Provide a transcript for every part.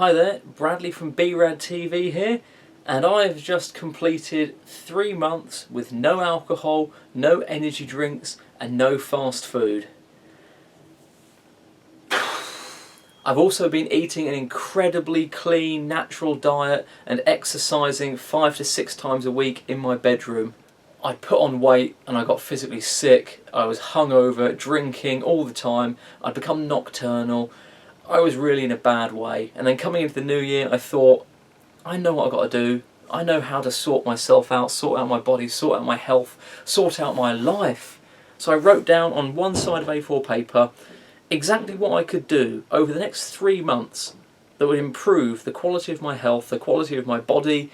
Hi there, Bradley from B-Rad TV here, and I've just completed 3 months with no alcohol, no energy drinks and no fast food. I've also been eating an incredibly clean, natural diet and exercising 5 to 6 times a week in my bedroom. I put on weight and I got physically sick, I was hungover, drinking all the time, I'd become nocturnal. I was really in a bad way, and then coming into the new year I thought, I know what I've got to do, I know how to sort myself out, sort out my body, sort out my health, sort out my life. So I wrote down on one side of A4 paper exactly what I could do over the next 3 months that would improve the quality of my health, the quality of my body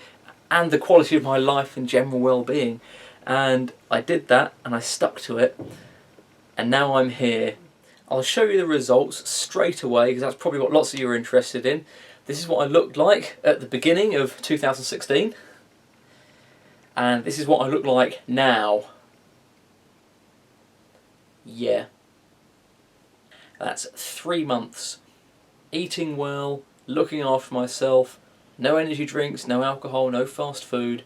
and the quality of my life and general well-being. And I did that and I stuck to it, and now I'm here. I'll show you the results straight away because that's probably what lots of you are interested in. This is what I looked like at the beginning of 2016, and this is what I look like now. Yeah. That's 3 months. Eating well, looking after myself, no energy drinks, no alcohol, no fast food,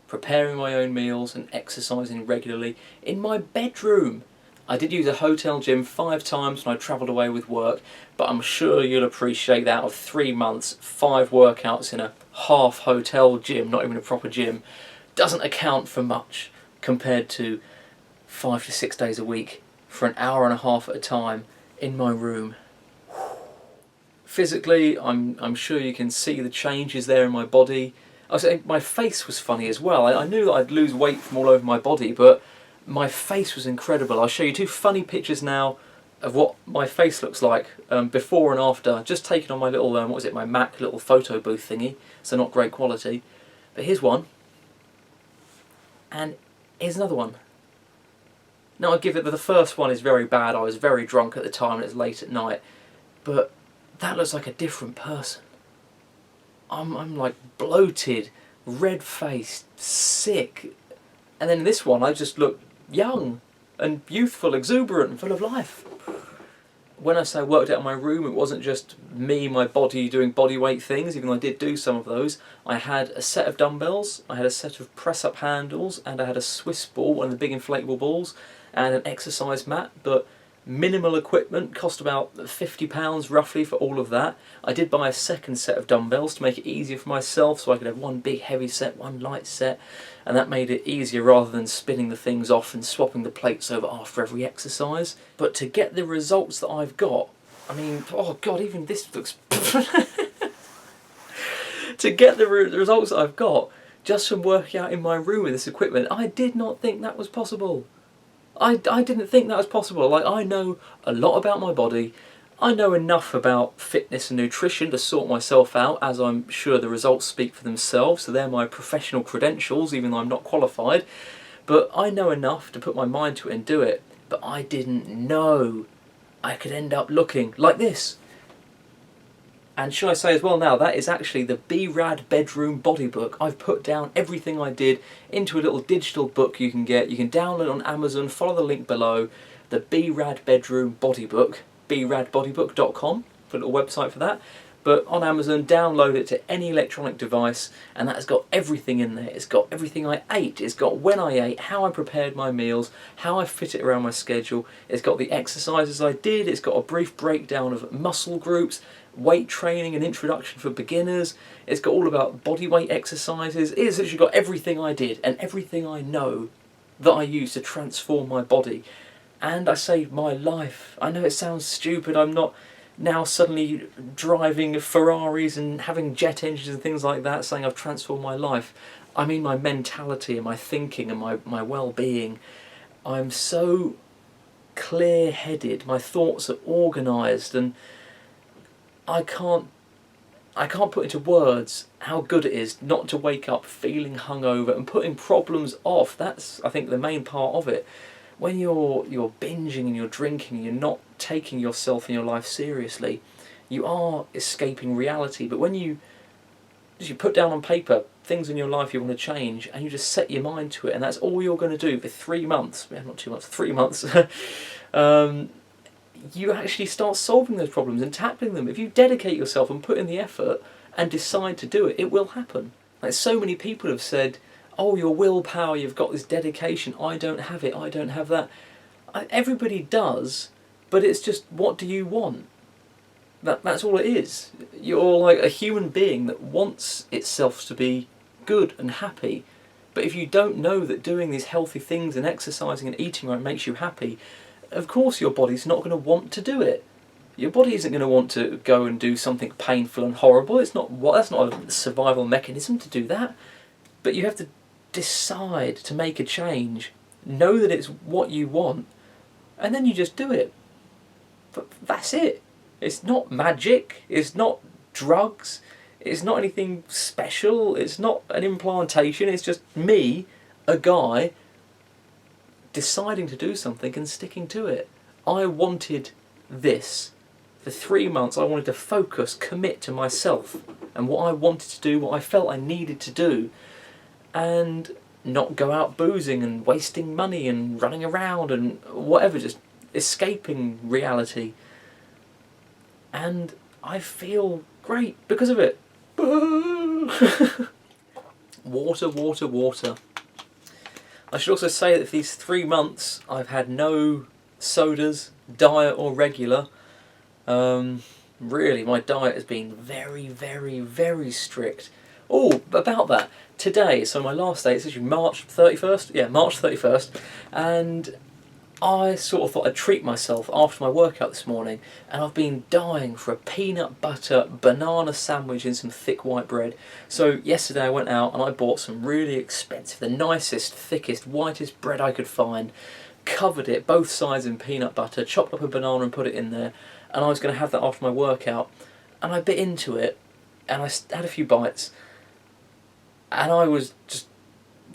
preparing my own meals and exercising regularly in my bedroom. I did use a hotel gym 5 times when I travelled away with work, but I'm sure you'll appreciate that out of 3 months, 5 workouts in a half hotel gym, not even a proper gym, doesn't account for much compared to 5 to 6 days a week for an hour and a half at a time in my room. Physically, I'm sure you can see the changes there in my body. I was saying my face was funny as well. I knew that I'd lose weight from all over my body, but my face was incredible. I'll show you 2 funny pictures now of what my face looks like before and after, just taken on my little, my Mac little photo booth thingy, so not great quality. But here's one, and here's another one. Now I give it that the first one is very bad. I was very drunk at the time and it's late at night, but that looks like a different person. I'm like bloated, red-faced, sick, and then this one I just look young and youthful, exuberant and full of life. When I say I worked out in my room, it wasn't just me, my body, doing body weight things, even though I did do some of those. I had a set of dumbbells, I had a set of press-up handles, and I had a Swiss ball, one of the big inflatable balls, and an exercise mat, but minimal equipment, cost about £50 roughly for all of that. I did buy a second set of dumbbells to make it easier for myself, so I could have one big heavy set, one light set, and that made it easier rather than spinning the things off and swapping the plates over after every exercise. But to get the results that I've got, I mean, oh god, even this looks... To get the results that I've got just from working out in my room with this equipment, I did not think that was possible. I didn't think that was possible. Like, I know a lot about my body, I know enough about fitness and nutrition to sort myself out, as I'm sure the results speak for themselves, so they're my professional credentials, even though I'm not qualified. But I know enough to put my mind to it and do it, but I didn't know I could end up looking like this. And should I say as well now, that is actually the B-Rad bedroom body book. I've put down everything I did into a little digital book you can get. You can download on Amazon, follow the link below, the B-Rad bedroom body book, bradbodybook.com, put a little website for that. But on Amazon, download it to any electronic device, and that has got everything in there. It's got everything I ate, it's got when I ate, how I prepared my meals, how I fit it around my schedule, it's got the exercises I did, it's got a brief breakdown of muscle groups, weight training and introduction for beginners, it's got all about body weight exercises, it's literally got everything I did and everything I know that I use to transform my body. And I saved my life. I know it sounds stupid, I'm not now suddenly driving Ferraris and having jet engines and things like that saying I've transformed my life. I mean my mentality and my thinking and my well-being. I'm so clear-headed, my thoughts are organised, and I can't put into words how good it is not to wake up feeling hungover and putting problems off. That's, I think, the main part of it. When you're binging and you're drinking and you're not taking yourself and your life seriously, you are escaping reality. But when you put down on paper things in your life you want to change and you just set your mind to it, and that's all you're going to do for 3 months, not 2 months, 3 months, you actually start solving those problems and tackling them. If you dedicate yourself and put in the effort and decide to do it, it will happen. Like, so many people have said, oh, your willpower, you've got this dedication, I don't have it, I don't have that. Everybody does, but it's just, what do you want? That's all it is. You're like a human being that wants itself to be good and happy. But if you don't know that doing these healthy things and exercising and eating right makes you happy, of course your body's not going to want to do it. Your body isn't going to want to go and do something painful and horrible. That's not a survival mechanism to do that. But you have to decide to make a change, know that it's what you want, and then you just do it. But that's it. It's not magic, it's not drugs, it's not anything special, it's not an implantation, it's just me, a guy, deciding to do something and sticking to it. I wanted this. For 3 months I wanted to focus, commit to myself and what I wanted to do, what I felt I needed to do, and not go out boozing and wasting money and running around and whatever, just escaping reality. And I feel great because of it. Water, water, water. I should also say that for these 3 months I've had no sodas, diet or regular. Really, my diet has been very, very, very strict. Oh, about that, today, so my last day, it's actually March 31st, yeah, March 31st, and I sort of thought I'd treat myself after my workout this morning, and I've been dying for a peanut butter banana sandwich and some thick white bread. So yesterday I went out and I bought some really expensive, the nicest, thickest, whitest bread I could find, covered it both sides in peanut butter, chopped up a banana and put it in there, and I was going to have that after my workout, and I bit into it, and I had a few bites, and I was just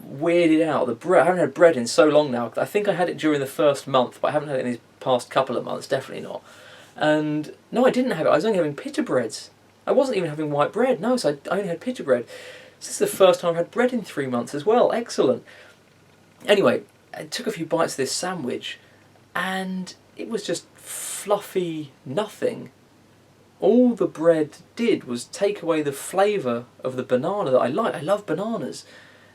weirded out. The bread, I haven't had bread in so long now. I think I had it during the first month, but I haven't had it in these past couple of months, definitely not. And no, I didn't have it. I was only having pita breads. I wasn't even having white bread. No, so I only had pita bread. So this is the first time I've had bread in 3 months as well. Excellent. Anyway, I took a few bites of this sandwich, and it was just fluffy nothing. All the bread did was take away the flavour of the banana that I like. I love bananas.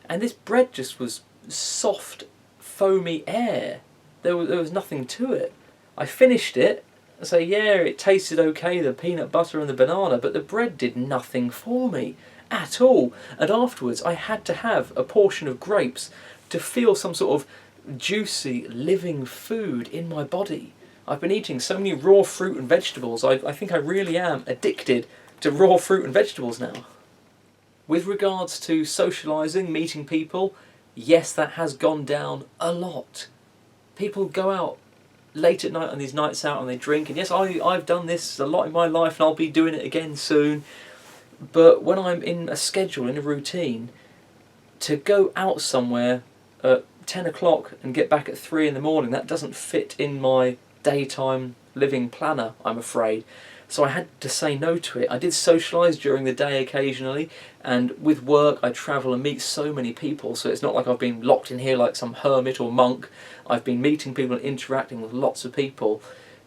And this bread just was soft, foamy air. There was nothing to it. I finished it, and so yeah, it tasted okay, the peanut butter and the banana, but the bread did nothing for me at all. And afterwards I had to have a portion of grapes to feel some sort of juicy, living food in my body. I've been eating so many raw fruit and vegetables, I think I really am addicted to raw fruit and vegetables now. With regards to socialising, meeting people, yes, that has gone down a lot. People go out late at night on these nights out and they drink, and yes, I've done this a lot in my life and I'll be doing it again soon. But when I'm in a schedule, in a routine, to go out somewhere at 10 o'clock and get back at 3 in the morning, that doesn't fit in my daytime living planner, I'm afraid. So I had to say no to it. I did socialise during the day occasionally, and with work I travel and meet so many people, so it's not like I've been locked in here like some hermit or monk. I've been meeting people and interacting with lots of people.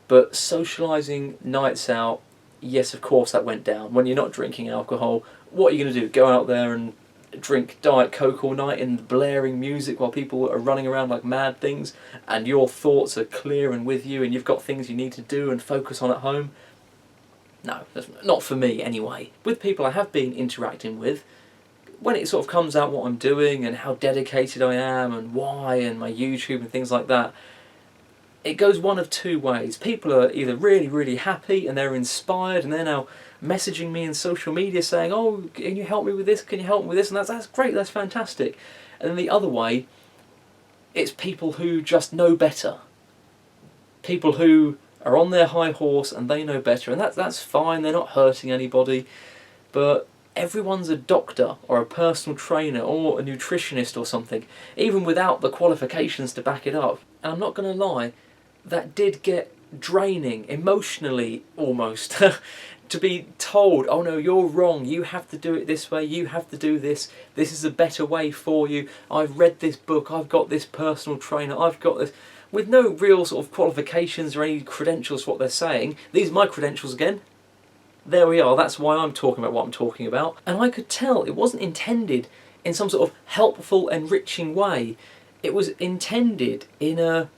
But socialising nights out, yes, of course that went down. When you're not drinking alcohol, what are you going to do? Go out there and drink Diet Coke all night in blaring music while people are running around like mad things, and your thoughts are clear and with you, and you've got things you need to do and focus on at home? No, that's not for me anyway. With people I have been interacting with, when it sort of comes out what I'm doing and how dedicated I am and why and my YouTube and things like that, it goes one of two ways. People are either really, really happy and they're inspired and they're now messaging me in social media saying, oh, can you help me with this, can you help me with this, and that's great, that's fantastic. And then the other way, it's people who just know better. People who are on their high horse and they know better, and that's fine, they're not hurting anybody, but everyone's a doctor or a personal trainer or a nutritionist or something, even without the qualifications to back it up. And I'm not going to lie, that did get draining, emotionally almost, to be told, oh no, you're wrong, you have to do it this way, you have to do this, this is a better way for you, I've read this book, I've got this personal trainer, I've got this, with no real sort of qualifications or any credentials for what they're saying. These are my credentials again. There we are, that's why I'm talking about what I'm talking about. And I could tell it wasn't intended in some sort of helpful, enriching way. It was intended in a,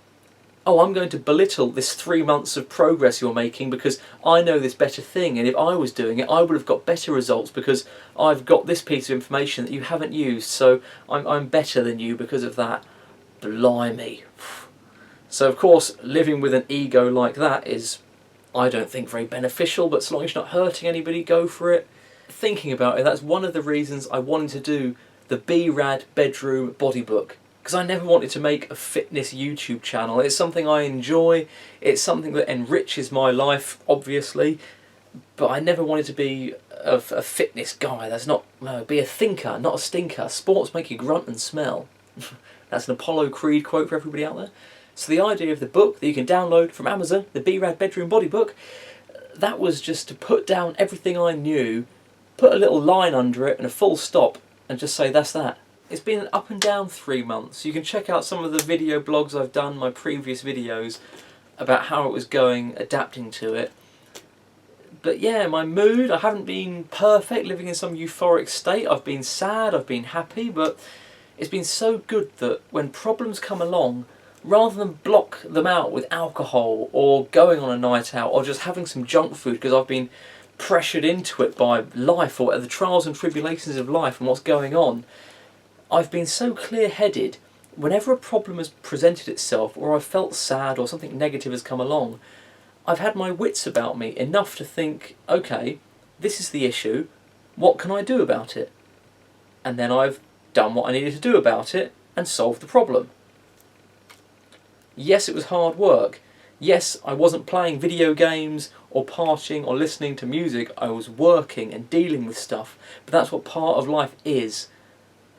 oh, I'm going to belittle this 3 months of progress you're making because I know this better thing, and if I was doing it I would have got better results because I've got this piece of information that you haven't used, so I'm better than you because of that. Blimey. So of course living with an ego like that is, I don't think, very beneficial, but so long as you're not hurting anybody, go for it. Thinking about it, that's one of the reasons I wanted to do the B-Rad bedroom body book, because I never wanted to make a fitness YouTube channel. It's something I enjoy, it's something that enriches my life, obviously, but I never wanted to be a fitness guy. That's not, no, be a thinker, not a stinker. Sports make you grunt and smell. That's an Apollo Creed quote for everybody out there. So the idea of the book that you can download from Amazon, the B-Rad bedroom body book, that was just to put down everything I knew, put a little line under it and a full stop, and just say that's that. It's been an up and down 3 months. You can check out some of the video blogs I've done, my previous videos, about how it was going, adapting to it. But yeah, my mood, I haven't been perfect, living in some euphoric state. I've been sad, I've been happy, but it's been so good that when problems come along, rather than block them out with alcohol or going on a night out or just having some junk food because I've been pressured into it by life or the trials and tribulations of life and what's going on, I've been so clear-headed. Whenever a problem has presented itself or I've felt sad or something negative has come along, I've had my wits about me enough to think, okay, this is the issue, what can I do about it? And then I've done what I needed to do about it and solved the problem. Yes, it was hard work. Yes, I wasn't playing video games or partying or listening to music. I was working and dealing with stuff. But that's what part of life is.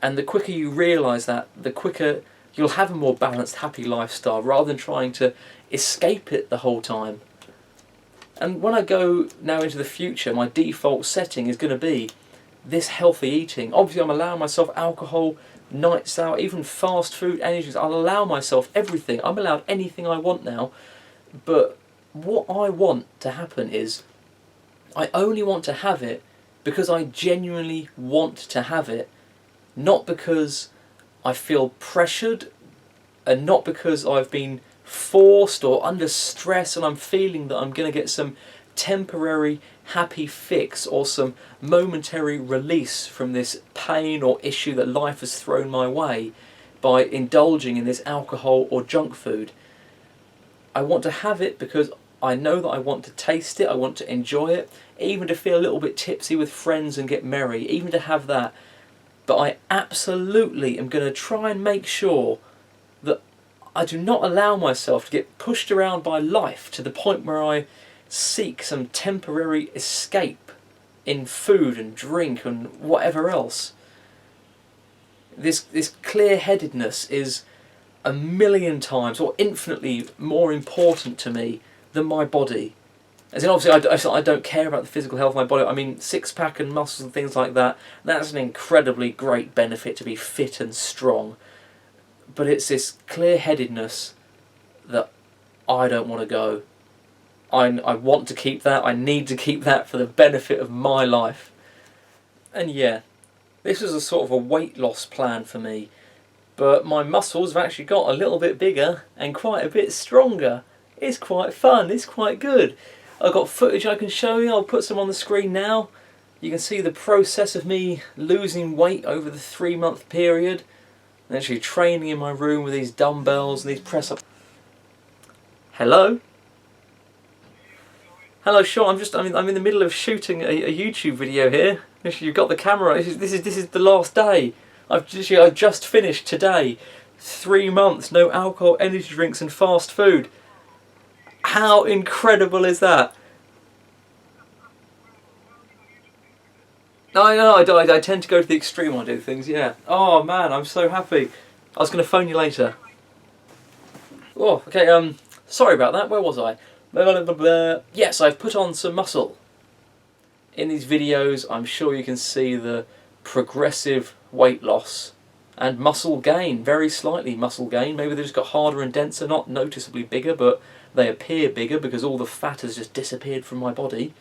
And the quicker you realise that, the quicker you'll have a more balanced, happy lifestyle rather than trying to escape it the whole time. And when I go now into the future, my default setting is going to be this healthy eating. Obviously I'm allowing myself alcohol, nights out, even fast food, energies. I'll allow myself everything. I'm allowed anything I want now. But what I want to happen is, I only want to have it because I genuinely want to have it, not because I feel pressured and not because I've been forced or under stress and I'm feeling that I'm going to get some temporary happy fix or some momentary release from this pain or issue that life has thrown my way by indulging in this alcohol or junk food. I want to have it because I know that I want to taste it, I want to enjoy it, even to feel a little bit tipsy with friends and get merry, even to have that. But I absolutely am going to try and make sure that I do not allow myself to get pushed around by life to the point where I seek some temporary escape in food and drink and whatever else. This clear-headedness is a million times or infinitely more important to me than my body. As in, obviously I don't care about the physical health of my body. I mean, six-pack and muscles and things like that, that's an incredibly great benefit to be fit and strong. But it's this clear-headedness that I don't want to go. I want to keep that, I need to keep that for the benefit of my life. And yeah, this was a sort of a weight loss plan for me, but my muscles have actually got a little bit bigger and quite a bit stronger. It's quite fun, it's quite good. I've got footage I can show you, I'll put some on the screen now. You can see the process of me losing weight over the 3-month period. I'm actually training in my room with these dumbbells and these press-ups. Hello? Hello, Sean. I'm in the middle of shooting a YouTube video here. You've got the camera. This is the last day. I've just finished today. 3 months, no alcohol, energy drinks, and fast food. How incredible is that? I know. I tend to go to the extreme when I do things. Yeah. Oh man, I'm so happy. I was going to phone you later. Oh, okay. Sorry about that. Where was I? Yes, I've put on some muscle. In these videos I'm sure you can see the progressive weight loss And muscle gain, very slightly muscle gain. Maybe they just got harder and denser, not noticeably bigger, but they appear bigger because all the fat has just disappeared from my body.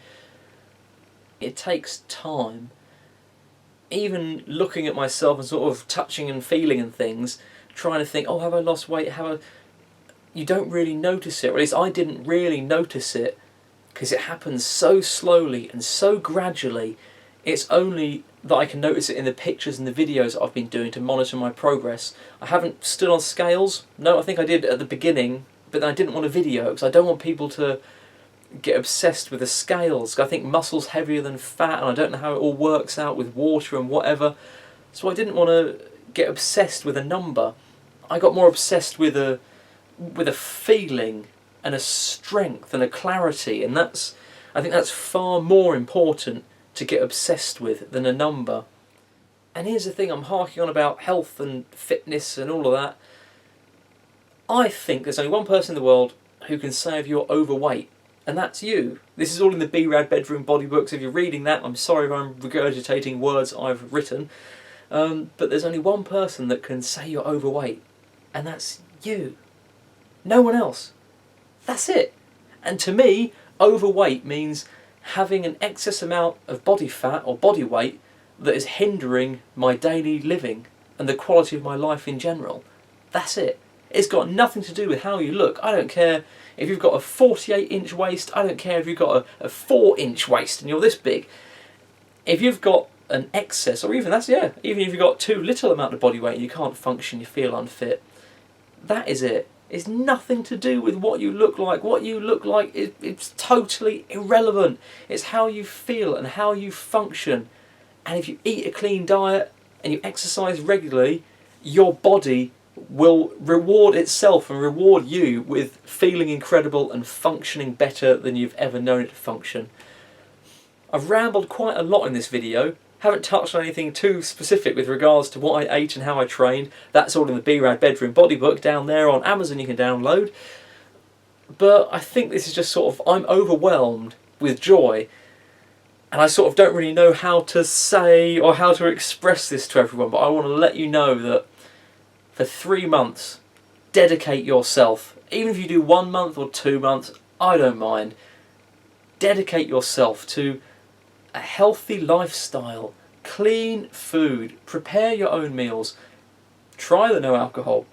It takes time. Even looking at myself and sort of touching and feeling and things, trying to think, oh, have I lost weight? You don't really notice it, or at least I didn't really notice it, because it happens so slowly and so gradually. It's only that I can notice it in the pictures and the videos that I've been doing to monitor my progress. I haven't stood on scales. No, I think I did at the beginning, but then I didn't want a video because I don't want people to get obsessed with the scales. I think muscle's heavier than fat, and I don't know how it all works out with water and whatever. So I didn't want to get obsessed with a number. I got more obsessed with a feeling and a strength and a clarity, and I think that's far more important to get obsessed with than a number. And here's the thing, I'm harking on about health and fitness and all of that. I think there's only one person in the world who can say if you're overweight, and that's you. This is all in the B-Rad bedroom body books. If you're reading that, I'm sorry if I'm regurgitating words I've written, but there's only one person that can say you're overweight, and that's you. No one else. That's it. And to me, overweight means having an excess amount of body fat or body weight that is hindering my daily living and the quality of my life in general. That's it. It's got nothing to do with how you look. I don't care if you've got a 48-inch waist. I don't care if you've got a 4-inch waist and you're this big. If you've got an excess, or even even if you've got too little amount of body weight and you can't function, you feel unfit, that is it. It's nothing to do with what you look like. What you look like, it's totally irrelevant. It's how you feel and how you function. And if you eat a clean diet and you exercise regularly, your body will reward itself and reward you with feeling incredible and functioning better than you've ever known it to function. I've rambled quite a lot in this video. Haven't touched on anything too specific with regards to what I ate and how I trained. That's all in the B-Rad bedroom body book down there on Amazon you can download. But I think this is just sort of, I'm overwhelmed with joy, and I sort of don't really know how to say or how to express this to everyone, but I want to let you know that for 3 months, dedicate yourself. Even if you do 1 month or 2 months, I don't mind. Dedicate yourself to a healthy lifestyle, clean food, prepare your own meals, try the no alcohol,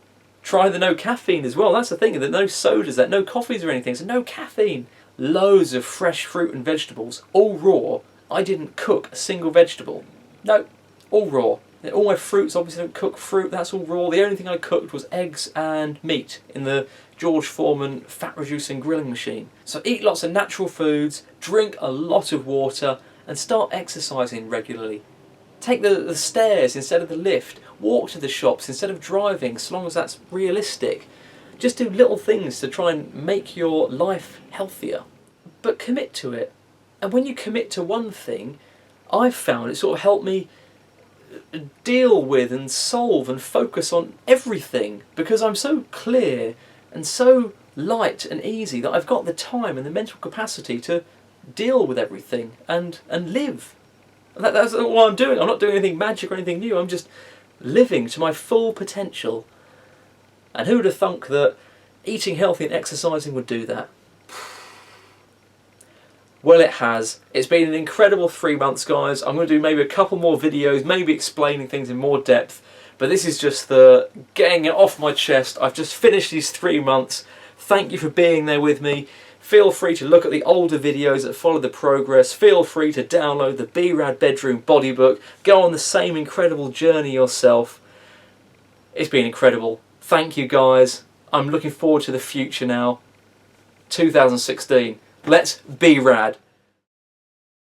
try the no caffeine as well. That's the thing, that no sodas, that no coffees or anything, so no caffeine. Loads of fresh fruit and vegetables, all raw. I didn't cook a single vegetable. No, all raw. All my fruits, obviously don't cook fruit, that's all raw. The only thing I cooked was eggs and meat in the George Foreman fat reducing grilling machine. So eat lots of natural foods, drink a lot of water, and start exercising regularly. Take the stairs instead of the lift. Walk to the shops instead of driving, so long as that's realistic. Just do little things to try and make your life healthier. But commit to it. And when you commit to one thing, I've found it sort of helped me deal with and solve and focus on everything, because I'm so clear and so light and easy that I've got the time and the mental capacity to deal with everything and live. That's all I'm doing. I'm not doing anything magic or anything new. I'm just living to my full potential. And who would have thunk that eating healthy and exercising would do that? Well, it has. It's been an incredible 3 months, guys. I'm going to do maybe a couple more videos, maybe explaining things in more depth, but this is just the getting it off my chest. I've just finished these 3 months. Thank you for being there with me. Feel free to look at the older videos that follow the progress. Feel free to download the B-Rad bedroom body book. Go on the same incredible journey yourself. It's been incredible. Thank you, guys. I'm looking forward to the future now. 2016. Let's be rad.